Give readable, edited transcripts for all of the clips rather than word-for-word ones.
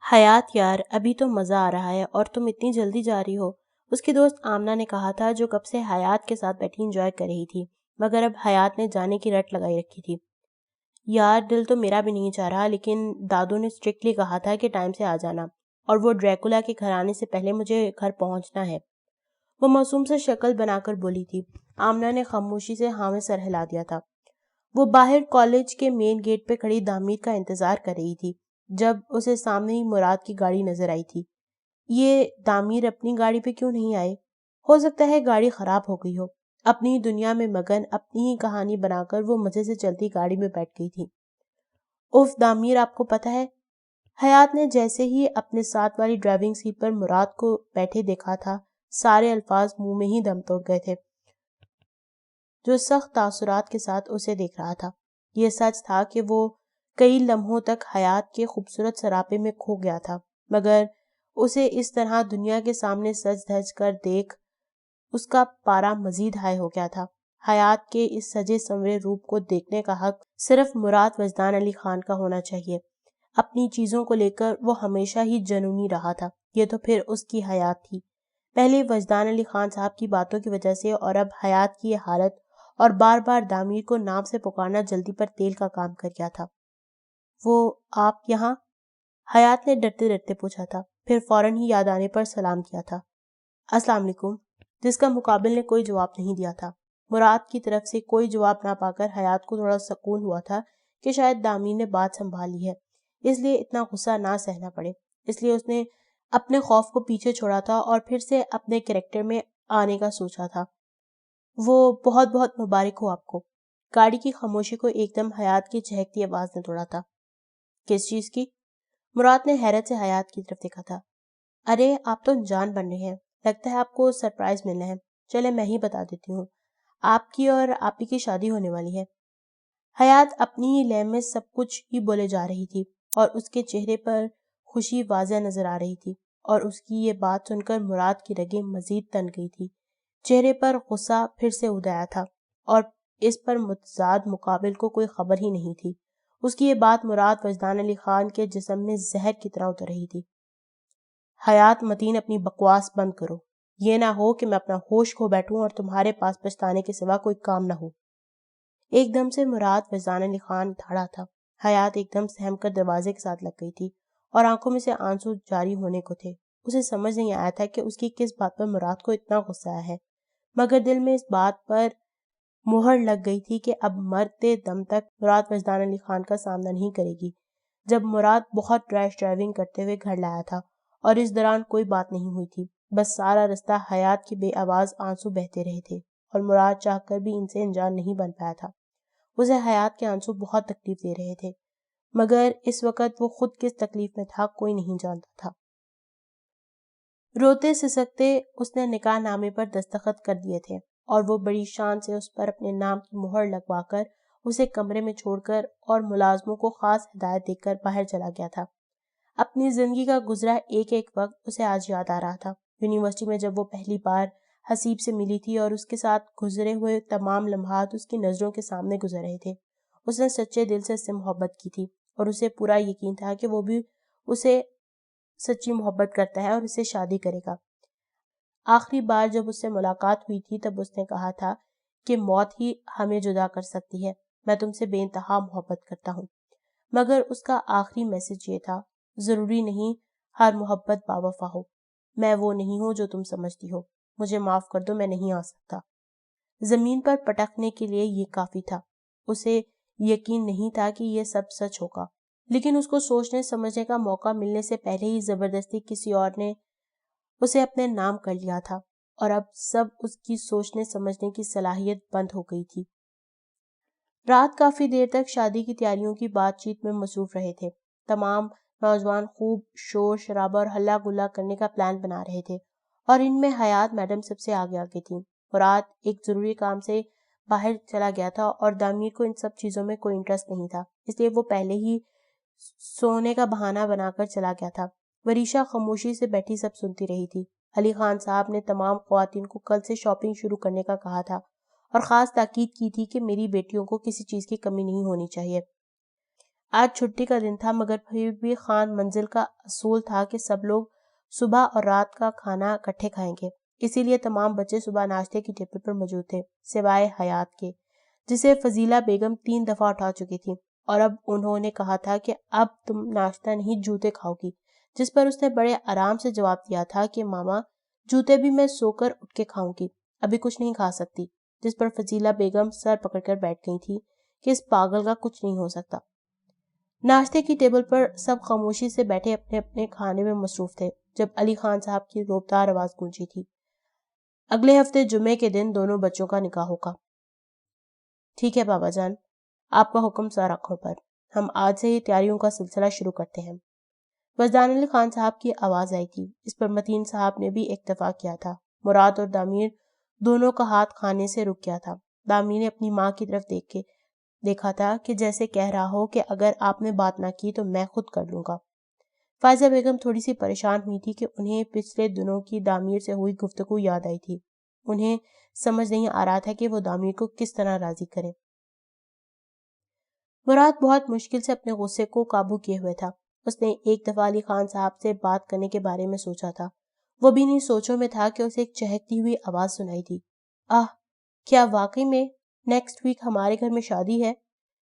حیات یار، ابھی تو مزہ آ رہا ہے اور تم اتنی جلدی جا رہی ہو۔ اس کی دوست آمنہ نے کہا تھا، جو کب سے حیات کے ساتھ بیٹھی انجوائے کر رہی تھی، مگر اب حیات نے جانے کی رٹ لگائی رکھی تھی۔ یار دل تو میرا بھی نہیں چاہ رہا، لیکن دادو نے اسٹرکٹلی کہا تھا کہ ٹائم سے آ جانا، اور وہ ڈریکولا کے گھر آنے سے پہلے مجھے گھر پہنچنا ہے۔ وہ معصوم سے شکل بنا کر بولی تھی۔ آمنہ نے خاموشی سے ہاں میں سر ہلا دیا تھا۔ وہ باہر کالج کے مین گیٹ پہ کھڑی دامیر کا انتظار کر رہی تھی، جب اسے سامنے ہی مراد کی گاڑی نظر آئی تھی۔ یہ دامیر اپنی گاڑی پہ کیوں نہیں آئے؟ ہو سکتا ہے گاڑی خراب ہو گئی ہو۔ اپنی دنیا میں مگن، اپنی ہی کہانی بنا کر وہ مزے سے چلتی گاڑی میں بیٹھ گئی تھی۔ اف دامیر، آپ کو پتہ ہے؟ حیات نے جیسے ہی اپنے ساتھ والی ڈرائیونگ سیٹ پر مراد کو بیٹھے دیکھا تھا، سارے الفاظ منہ میں ہی دم توڑ گئے تھے، جو سخت تاثرات کے ساتھ اسے دیکھ رہا تھا۔ یہ سچ تھا کہ وہ کئی لمحوں تک حیات کے خوبصورت سراپے میں کھو گیا تھا، مگر اسے اس طرح دنیا کے سامنے سج دھج کر دیکھ اس کا پارا مزید ہائی ہو گیا تھا۔ حیات کے اس سجے سنورے روپ کو دیکھنے کا حق صرف مراد وجدان علی خان کا ہونا چاہیے۔ اپنی چیزوں کو لے کر وہ ہمیشہ ہی جنونی رہا تھا۔ یہ تو پھر اس کی حیات تھی، پہلے وجدان علی خان صاحب کی باتوں کی وجہ سے، اور اب حیات کی یہ حالت اور بار بار دامیر کو نام سے پکارنا جلدی پر تیل کا کام کر گیا تھا۔ وہ آپ یہاں؟ حیات نے ڈرتے ڈرتے پوچھا تھا، پھر فوراً ہی یاد آنے پر سلام کیا تھا۔ السلام علیکم، جس کا مقابل نے کوئی جواب نہیں دیا تھا۔ مراد کی طرف سے کوئی جواب نہ پا کر حیات کو تھوڑا سکون ہوا تھا کہ شاید دامیر نے بات سنبھال لی ہے، اس لیے اتنا غصہ نہ سہنا پڑے۔ اس لیے اس نے اپنے خوف کو پیچھے چھوڑا تھا اور پھر سے اپنے کریکٹر میں آنے کا سوچا تھا۔ وہ بہت بہت مبارک ہو آپ کو۔ گاڑی کی خاموشی کو ایک دم حیات کی چہکتی آواز نے توڑا تھا۔ کس چیز کی؟ مراد نے حیرت سے حیات کی طرف دیکھا تھا۔ ارے آپ تو انجان بن رہے ہیں، لگتا ہے آپ کو سرپرائز ملنا ہے۔ چلے میں ہی بتا دیتی ہوں، آپ کی اور آپی کی شادی ہونے والی ہے۔ حیات اپنی ہی لے میں سب کچھ ہی بولے جا رہی تھی، اور اس کے چہرے پر خوشی واضح نظر آ رہی تھی، اور اس کی یہ بات سن کر مراد کی رگیں مزید تن گئی تھی۔ چہرے پر غصہ پھر سے اڑایا تھا، اور اس پر متضاد مقابل کو کوئی خبر ہی نہیں تھی۔ اس کی یہ بات مراد وجدان علی خان کے جسم میں زہر کی طرح اتر رہی تھی۔ حیات متین، اپنی بکواس بند کرو، یہ نہ ہو کہ میں اپنا ہوش کھو بیٹھوں اور تمہارے پاس پچھتانے کے سوا کوئی کام نہ ہو۔ ایک دم سے مراد وجدان علی خان دھڑا تھا۔ حیات ایک دم سہم کر دروازے کے ساتھ لگ گئی تھی، اور آنکھوں میں سے آنسو جاری ہونے کو تھے۔ اسے سمجھ نہیں آیا تھا کہ اس کی کس بات پر مراد کو اتنا غصہ آیا ہے، مگر دل میں اس بات پر مہر لگ گئی تھی کہ اب مرتے دم تک مراد وجدان علی خان کا سامنا نہیں کرے گی۔ جب مراد بہت ریش ڈرائیونگ کرتے ہوئے گھر لایا تھا، اور اس دوران کوئی بات نہیں ہوئی تھی، بس سارا رستہ حیات کی بے آواز آنسو بہتے رہے تھے، اور مراد چاہ کر بھی ان سے انجان نہیں بن پایا تھا۔ اسے حیات کے آنسو بہت تکلیف دے رہے تھے، مگر اس وقت وہ خود کس تکلیف میں تھا کوئی نہیں جانتا تھا۔ روتے سسکتے اس نے نکاح نامے پر دستخط کر دیے تھے، اور وہ بڑی شان سے اس پر اپنے نام کی مہر لگوا کر اسے کمرے میں چھوڑ کر اور ملازموں کو خاص ہدایت دے کر باہر چلا گیا تھا۔ اپنی زندگی کا گزرا ایک ایک وقت اسے آج یاد آ رہا تھا۔ یونیورسٹی میں جب وہ پہلی بار حسیب سے ملی تھی اور اس کے ساتھ گزرے ہوئے تمام لمحات اس کی نظروں کے سامنے گزر رہے تھے، اس نے سچے دل سے اس سے محبت کی تھی، اور اسے پورا یقین تھا کہ وہ بھی اسے سچی محبت کرتا ہے اور اس سے شادی کرے گا۔ آخری بار جب اس سے ملاقات ہوئی تھی تب اس نے کہا تھا کہ موت ہی ہمیں جدا کر سکتی ہے، میں تم سے بے انتہا محبت کرتا ہوں۔ مگر اس کا آخری میسج یہ تھا، ضروری نہیں ہر محبت باوفا ہو، میں وہ نہیں ہوں جو تم سمجھتی ہو، مجھے معاف کر دو، میں نہیں آ سکتا۔ زمین پر پٹکنے کے لیے یہ کافی تھا۔ اسے یقین نہیں تھا کہ یہ سب سچ ہوگا، لیکن اس کو سوچنے سمجھنے کا موقع ملنے سے پہلے ہی زبردستی کسی اور نے اسے اپنے نام کر لیا تھا، اور اب سب اس کی سوچنے سمجھنے کی صلاحیت بند ہو گئی تھی۔ رات کافی دیر تک شادی کی تیاریوں کی بات چیت میں مصروف رہے تھے۔ تمام نوجوان خوب شور شرابہ اور ہلا گلا کرنے کا پلان بنا رہے تھے، اور ان میں حیات میڈم سب سے آگے آگے تھی۔ مراد ایک ضروری کام سے باہر چلا گیا تھا، اور دامیر کو ان سب چیزوں میں کوئی انٹرسٹ نہیں تھا، اس لیے وہ پہلے ہی سونے کا بہانہ بنا کر چلا گیا تھا۔ وریشا خاموشی سے بیٹھی سب سنتی رہی تھی۔ علی خان صاحب نے تمام خواتین کو کل سے شاپنگ شروع کرنے کا کہا تھا، اور خاص تاکید کی تھی کہ میری بیٹیوں کو کسی چیز کی کمی نہیں ہونی چاہیے۔ آج چھٹی کا دن تھا مگر پھر بھی خان منزل کا اصول تھا کہ سب لوگ صبح اور رات کا کھانا اکٹھے کھائیں گے، اسی لیے تمام بچے صبح ناشتے کی ٹیبل پر موجود تھے سوائے حیات کے، جسے فضیلہ بیگم 3 دفعہ اٹھا چکی تھی، اور اب انہوں نے کہا تھا کہ اب تم ناشتہ نہیں جوتے کھاؤ گی، جس پر اس نے بڑے آرام سے جواب دیا تھا کہ ماما جوتے بھی میں سو کر اٹھ کے کھاؤں گی، ابھی کچھ نہیں کھا سکتی، جس پر فضیلہ بیگم سر پکڑ کر بیٹھ گئی تھی کہ اس پاگل کا کچھ نہیں ہو سکتا۔ ناشتے کی ٹیبل پر سب خاموشی سے بیٹھے اپنے اپنے کھانے میں مصروف تھے جب علی خان صاحب کی روبدار آواز گونجی تھی، اگلے ہفتے جمعے کے دن دونوں بچوں کا نکاح ہوگا۔ ٹھیک ہے بابا جان، آپ کا حکم سر آنکھوں پر، ہم آج سے ہی تیاریوں کا سلسلہ شروع کرتے ہیں۔ وزدان علی خان صاحب کی آواز آئی تھی، اس پر متین صاحب نے بھی اتفاق کیا تھا۔ مراد اور دامیر دونوں کا ہاتھ کھانے سے رک گیا تھا۔ دامیر نے اپنی ماں کی طرف دیکھا تھا کہ جیسے کہہ رہا ہو کہ اگر آپ نے بات نہ کی تو میں خود کر لوں گا۔ فائزہ بیگم تھوڑی سی پریشان ہوئی تھی کہ انہیں پچھلے دنوں کی دامیر سے ہوئی گفتگو یاد آئی تھی۔ انہیں سمجھ نہیں آ رہا تھا کہ وہ دامیر کو کس طرح راضی کرے۔ مراد بہت مشکل سے اپنے غصے کو قابو کیے ہوئے تھا۔ اس نے ایک دفعہ علی خان صاحب سے بات کرنے کے بارے میں سوچا تھا، وہ بھی انہیں سوچوں میں تھا کہ اسے ایک چہکتی ہوئی آواز سنائی دی، آہ، کیا واقعی میں نیکسٹ ویک ہمارے گھر میں شادی ہے؟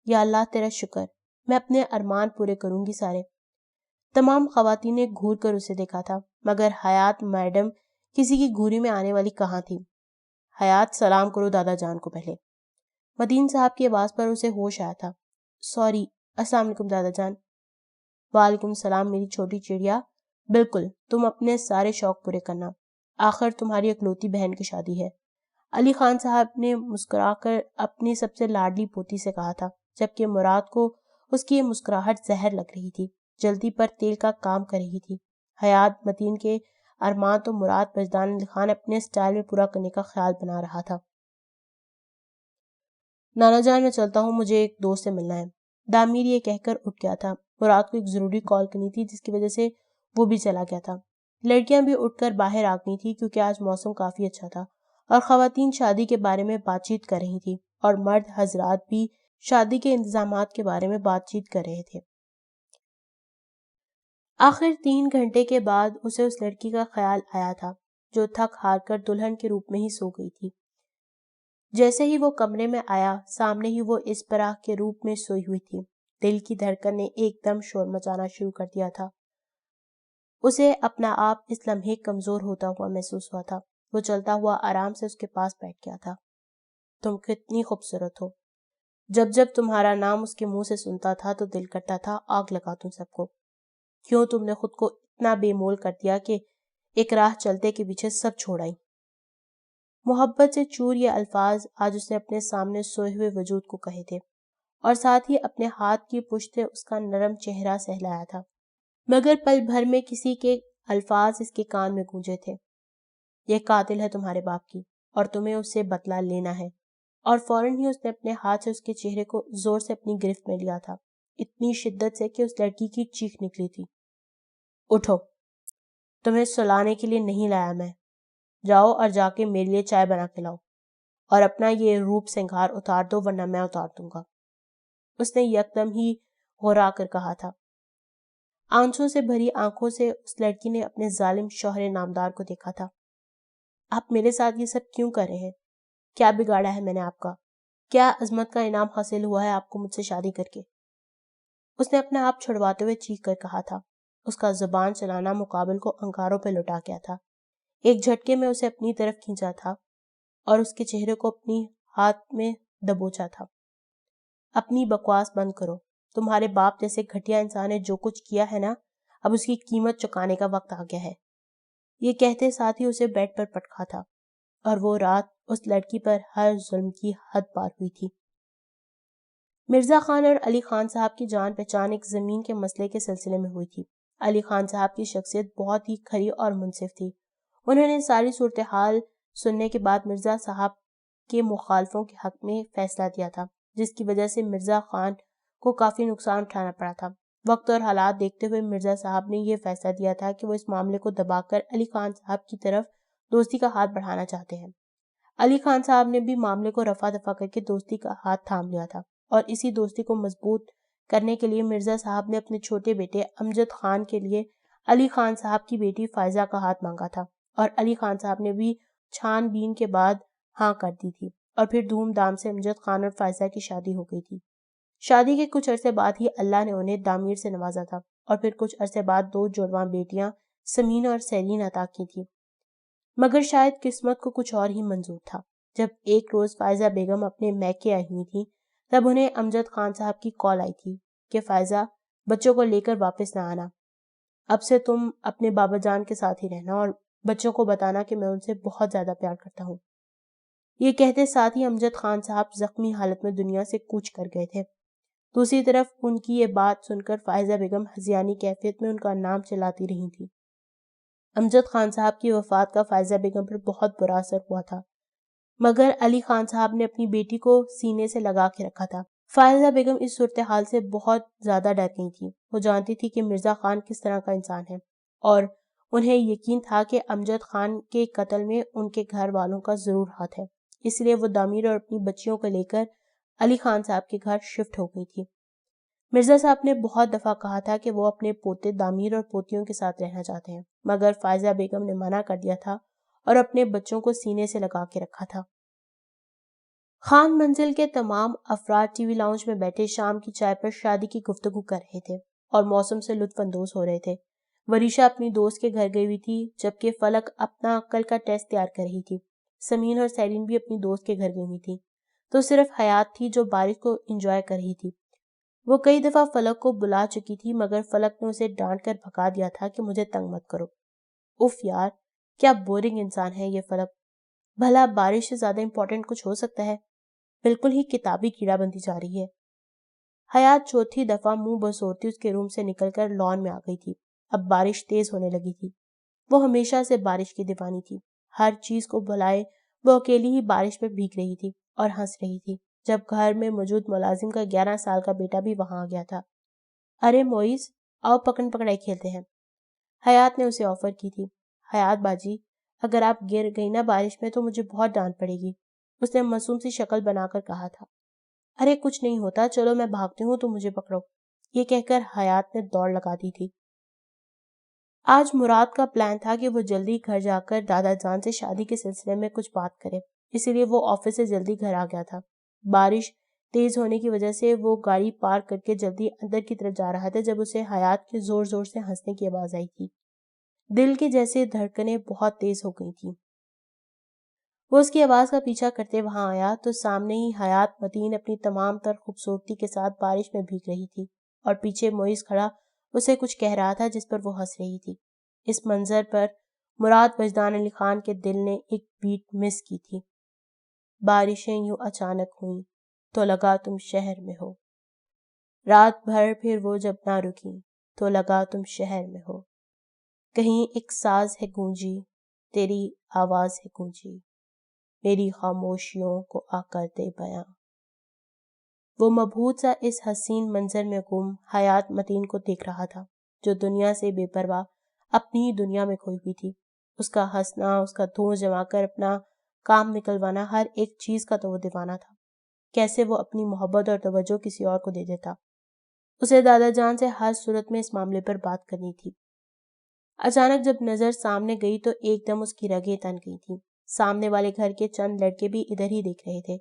یا اللہ تیرا شکر، میں اپنے ارمان پورے کروں گی سارے۔ تمام خواتین نے گھور کر اسے دیکھا تھا مگر حیات میڈم کسی کی گھوری میں آنے والی کہاں تھی۔ حیات، سلام کرو دادا جان کو پہلے۔ مدین صاحب کی آواز پر اسے ہوش آیا تھا۔ سوری، السلام علیکم دادا جان۔ وعلیکم السلام میری چھوٹی چڑیا، بالکل، تم اپنے سارے شوق پورے کرنا، آخر تمہاری اکلوتی بہن کی شادی ہے۔ علی خان صاحب نے مسکرا کر اپنی سب سے لاڈلی پوتی سے کہا تھا، جبکہ مراد کو اس کی یہ مسکراہٹ زہر لگ رہی تھی، جلدی پر تیل کا کام کر رہی تھی۔ حیات متین کے ارمان تو مراد وجدان علی خان اپنے سٹائل میں پورا کرنے کا خیال بنا رہا تھا۔ نانا جان میں چلتا ہوں، مجھے ایک دوست سے ملنا ہے۔ دامیر یہ کہہ کر اٹھ گیا تھا۔ مراد کو ایک ضروری کال کرنی تھی جس کی وجہ سے وہ بھی چلا گیا تھا۔ لڑکیاں بھی اٹھ کر باہر آ گئی تھی کیونکہ آج موسم کافی اچھا تھا اور خواتین شادی کے بارے میں بات چیت کر رہی تھی اور مرد حضرات بھی شادی کے انتظامات کے بارے میں بات چیت کر رہے تھے۔ آخر 3 گھنٹے کے بعد اسے اس لڑکی کا خیال آیا تھا جو تھک ہار کر دلہن کے روپ میں ہی سو گئی تھی۔ جیسے ہی وہ کمرے میں آیا، سامنے ہی وہ اس طرح کے روپ میں سوئی ہوئی تھی۔ دل کی دھڑکن نے ایک دم شور مچانا شروع کر دیا تھا۔ اسے اپنا آپ اس لمحے کمزور ہوتا ہوا محسوس ہوا تھا۔ وہ چلتا ہوا آرام سے اس کے پاس بیٹھ گیا تھا۔ تم کتنی خوبصورت ہو۔ جب جب تمہارا نام اس کے منہ سے سنتا تھا تو دل کرتا تھا آگ لگا تم سب کو۔ کیوں تم نے خود کو اتنا بے مول کر دیا کہ ایک راہ چلتے کے پیچھے سب چھوڑ آئی۔ محبت سے چور یہ الفاظ آج اس نے اپنے سامنے سوئے ہوئے وجود کو کہے تھے اور ساتھ ہی اپنے ہاتھ کی پشت اس کا نرم چہرہ سہلایا تھا، مگر پل بھر میں کسی کے الفاظ اس کے کان میں گونجے تھے، یہ قاتل ہے تمہارے باپ کی اور تمہیں اس سے بدلہ لینا ہے۔ اور فوراً ہی اس نے اپنے ہاتھ سے اس کے چہرے کو زور سے اپنی گرفت میں لیا تھا، اتنی شدت سے کہ اس لڑکی کی چیخ نکلی تھی۔ اٹھو، تمہیں سلانے کے لیے نہیں لایا میں، جاؤ اور جا کے میرے لیے چائے بنا کے لاؤ اور اپنا یہ روپ سنگھار اتار دو ورنہ میں اتار دوں گا، اس نے یکدم ہی ہورا کر کہا تھا۔ آنسوں سے بھری آنکھوں سے اس لڑکی نے اپنے ظالم شوہر نامدار کو دیکھا تھا۔ آپ میرے ساتھ یہ سب کیوں کر رہے ہیں؟ کیا بگاڑا ہے میں نے آپ کا؟ کیا عظمت کا انعام حاصل ہوا ہے آپ کو مجھ سے شادی کر کے؟ اس نے اپنا آپ چھڑواتے ہوئے چیخ کر کہا تھا۔ اس کا زبان چلانا مقابل کو انگاروں پہ لٹا گیا تھا۔ ایک جھٹکے میں اسے اپنی طرف کھینچا تھا اور اس کے چہرے کو اپنی ہاتھ میں دبوچا تھا۔ اپنی بکواس بند کرو، تمہارے باپ جیسے گھٹیا انسان نے جو کچھ کیا ہے نا، اب اس کی قیمت چکانے کا وقت آ گیا ہے۔ یہ کہتے ساتھ ہی اسے بیڈ پر پٹکا تھا اور وہ رات اس لڑکی پر ہر ظلم کی حد پار ہوئی تھی۔ مرزا خان اور علی خان صاحب کی جان پہچان ایک زمین کے مسئلے کے سلسلے میں ہوئی تھی۔ علی خان صاحب کی شخصیت بہت ہی کھری اور منصف تھی۔ انہوں نے ساری صورتحال سننے کے بعد مرزا صاحب کے مخالفوں کے حق میں فیصلہ دیا تھا، جس کی وجہ سے مرزا خان کو کافی نقصان اٹھانا پڑا تھا۔ وقت اور حالات دیکھتے ہوئے مرزا صاحب نے یہ فیصلہ دیا تھا کہ وہ اس معاملے کو دبا کر علی خان صاحب کی طرف دوستی کا ہاتھ بڑھانا چاہتے ہیں۔ علی خان صاحب نے بھی معاملے کو رفع دفع کر کے دوستی کا ہاتھ تھام لیا تھا اور اسی دوستی کو مضبوط کرنے کے لیے مرزا صاحب نے اپنے چھوٹے بیٹے امجد خان کے لیے علی خان صاحب کی بیٹی فائزہ کا ہاتھ مانگا تھا، اور علی خان صاحب نے بھی چھان بین کے بعد ہاں کر دی تھی، اور پھر دھوم دھام سے امجد خان اور فائزہ کی شادی ہو گئی تھی۔ شادی کے کچھ عرصے بعد ہی اللہ نے انہیں دامیر سے نوازا تھا، اور پھر کچھ عرصے بعد 2 جڑواں بیٹیاں سمین اور سیرین عطا کی تھی۔ مگر شاید قسمت کو کچھ اور ہی منظور تھا۔ جب ایک روز فائزہ بیگم اپنے میکے آئی ہوئی تھی، تب انہیں امجد خان صاحب کی کال آئی تھی کہ فائزہ، بچوں کو لے کر واپس نہ آنا، اب سے تم اپنے بابا جان کے ساتھ ہی رہنا، اور بچوں کو بتانا کہ میں ان سے بہت زیادہ پیار کرتا ہوں۔ یہ کہتے ساتھ ہی امجد خان صاحب زخمی حالت میں دنیا سے کوچ کر گئے تھے۔ دوسری طرف ان کی یہ بات سن کر فائزہ بیگم ہذیانی کیفیت میں ان کا نام چلاتی رہی تھی۔ امجد خان صاحب کی وفات کا فائزہ بیگم پر بہت برا اثر ہوا تھا، مگر علی خان صاحب نے اپنی بیٹی کو سینے سے لگا کے رکھا تھا۔ فائزہ بیگم اس صورتحال سے بہت زیادہ ڈر گئی تھی۔ وہ جانتی تھی کہ مرزا خان کس طرح کا انسان ہے، اور انہیں یقین تھا کہ امجد خان کے قتل میں ان کے گھر والوں کا ضرور ہاتھ ہے، اس لیے وہ دامیر اور اپنی بچیوں کو لے کر علی خان صاحب کے گھر شفٹ ہو گئی تھی۔ مرزا صاحب نے بہت دفعہ کہا تھا کہ وہ اپنے پوتے دامیر اور پوتیوں کے ساتھ رہنا چاہتے ہیں، مگر فائزہ بیگم نے منع کر دیا تھا اور اپنے بچوں کو سینے سے لگا کے رکھا تھا۔ خان منزل کے تمام افراد ٹی وی لاؤنج میں بیٹھے شام کی چائے پر شادی کی گفتگو کر رہے تھے اور موسم سے لطف اندوز ہو رہے تھے۔ وریشہ اپنی دوست کے گھر گئی ہوئی تھی، جبکہ فلک اپنا کل کا ٹیسٹ تیار کر رہی تھی۔ سمین اور سیرین بھی اپنی دوست کے گھر گئی ہوئی تھی، تو صرف حیات تھی جو بارش کو انجوائے کر رہی تھی۔ وہ کئی دفعہ فلک کو بلا چکی تھی، مگر فلک نے اسے ڈانٹ کر بھگا دیا تھا کہ مجھے تنگ مت کرو۔ اف یار، کیا بورنگ انسان ہے یہ فلک، بھلا بارش سے زیادہ امپورٹنٹ کچھ ہو سکتا ہے؟ بالکل ہی کتابی کیڑا بنتی جا رہی ہے۔ حیات چوتھی دفعہ منہ بسورتی اس کے روم سے نکل کر لان میں آ گئی تھی۔ اب بارش تیز ہونے لگی تھی۔ وہ ہمیشہ سے بارش کی دیوانی تھی۔ ہر چیز کو بھلائے وہ اکیلی ہی بارش میں بھیگ رہی تھی اور ہنس رہی تھی، جب گھر میں موجود ملازم کا 11 سال کا بیٹا بھی وہاں آ گیا تھا۔ ارے موئز، آؤ پکڑ پکڑائی کھیلتے ہیں، حیات نے اسے آفر کی تھی۔ حیات باجی، اگر آپ گر گئی نا بارش میں تو مجھے بہت ڈانٹ پڑے گی، اس نے معصوم سی شکل بنا کر کہا تھا۔ ارے کچھ نہیں ہوتا، چلو میں بھاگتی ہوں، تو مجھے پکڑو، یہ کہہ کر حیات نے دوڑ لگا دی تھی۔ آج مراد کا پلان تھا کہ وہ جلدی گھر جا کر دادا جان سے شادی کے سلسلے میں کچھ بات کرے، اسی لیے وہ آفس سے جلدی گھر آ گیا تھا۔ بارش تیز ہونے کی وجہ سے وہ گاڑی پارک کر کے جلدی اندر کی طرف جا رہا تھا جب اسے حیات کے زور زور سے ہنسنے کی آواز آئی تھی۔ دل کی جیسے دھڑکنیں بہت تیز ہو گئی تھیں۔ وہ اس کی آواز کا پیچھا کرتے وہاں آیا تو سامنے ہی حیات متین اپنی تمام تر خوبصورتی کے ساتھ بارش میں بھیگ رہی تھی، اور پیچھے موئز کھڑا اسے کچھ کہہ رہا تھا جس پر وہ ہنس رہی تھی۔ اس منظر پر مراد وجدان علی خان کے دل نے ایک بیٹ مس کی تھی۔ بارشیں یوں اچانک ہوئیں تو لگا تم شہر میں ہو، رات بھر پھر وہ جب نہ رکیں تو لگا تم شہر میں ہو، کہیں ایک ساز ہے گونجی، تیری آواز ہے گونجی، میری خاموشیوں کو آ کر دے بیاں۔ وہ مبہوت سا اس حسین منظر میں گم حیات متین کو دیکھ رہا تھا، جو دنیا سے بے پرواہ اپنی ہی دنیا میں کھوئی ہوئی تھی۔ اس کا ہنسنا، اس کا دھونس جما کر اپنا کام نکلوانا، ہر ایک چیز کا تو وہ دیوانہ تھا۔ کیسے وہ اپنی محبت اور توجہ کسی اور کو دے دیتا؟ اسے دادا جان سے ہر صورت میں اس معاملے پر بات کرنی تھی۔ اچانک جب نظر سامنے گئی تو ایک دم اس کی رگیں تن گئی تھیں۔ سامنے والے گھر کے چند لڑکے بھی ادھر ہی دیکھ رہے تھے۔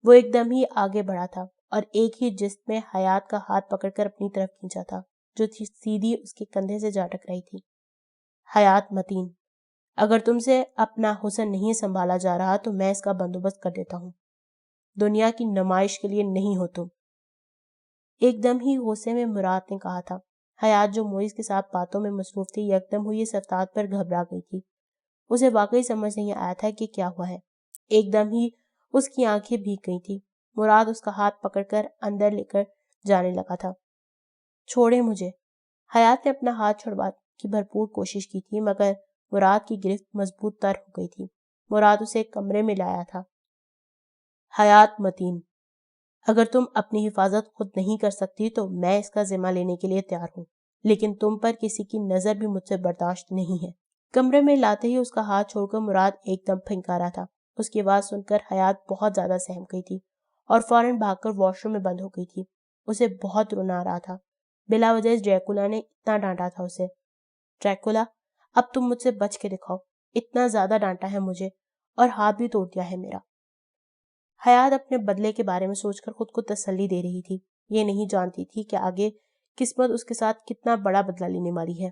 وہ ایک دم ہی آگے بڑھا تھا اور ایک ہی جسم میں حیات کا ہاتھ پکڑ کر اپنی طرف کھینچا تھا، جو سیدھی اس کے کندھے سے جا ٹکرائی تھی۔ حیات متین، اگر تم سے اپنا حسن نہیں سنبھالا جا رہا تو میں اس کا بندوبست کر دیتا ہوں، دنیا کی نمائش کے لیے نہیں ہو تم، ایک دم ہی غصے میں مراد نے کہا تھا۔ حیات جو موئز کے ساتھ باتوں میں مصروف تھی، یکدم ہوئی اس افتاد پر گھبرا گئی تھی۔ اسے واقعی سمجھ نہیں آیا تھا کہ کیا ہوا ہے۔ ایک دم ہی اس کی آنکھیں بھیگ گئی تھی۔ مراد اس کا ہاتھ پکڑ کر اندر لے کر جانے لگا تھا۔ چھوڑے مجھے، حیات نے اپنا ہاتھ چھڑوا کی بھرپور کوشش کی تھی، مگر مراد کی گرفت مضبوط تر ہو گئی تھی۔ مراد اسے کمرے میں لایا تھا۔ حیات متین، اگر تم اپنی حفاظت خود نہیں کر سکتی تو میں اس کا ذمہ لینے کے لیے تیار ہوں، لیکن تم پر کسی کی نظر بھی مجھ سے برداشت نہیں ہے۔ کمرے میں لاتے ہی اس کا ہاتھ چھوڑ کر مراد ایک دم پھنکارا تھا۔ اس کی آواز سن کر حیات بہت زیادہ سہم گئی تھی اور فوراً بھاگ کر واش روم میں بند ہو گئی تھی۔ اسے بہت رونا آ رہا تھا۔ بلا وجہ ڈریکولا نے اتنا ڈانٹا تھا اسے۔ ڈریکولا، اب تم مجھ سے بچ کے دکھاؤ، اتنا زیادہ ڈانٹا ہے مجھے اور ہاتھ بھی توڑ دیا ہے میرا۔ حیات اپنے بدلے کے بارے میں سوچ کر خود کو تسلی دے رہی تھی۔ یہ نہیں جانتی تھی کہ آگے قسمت اس کے ساتھ کتنا بڑا بدلہ لینے والی ہے۔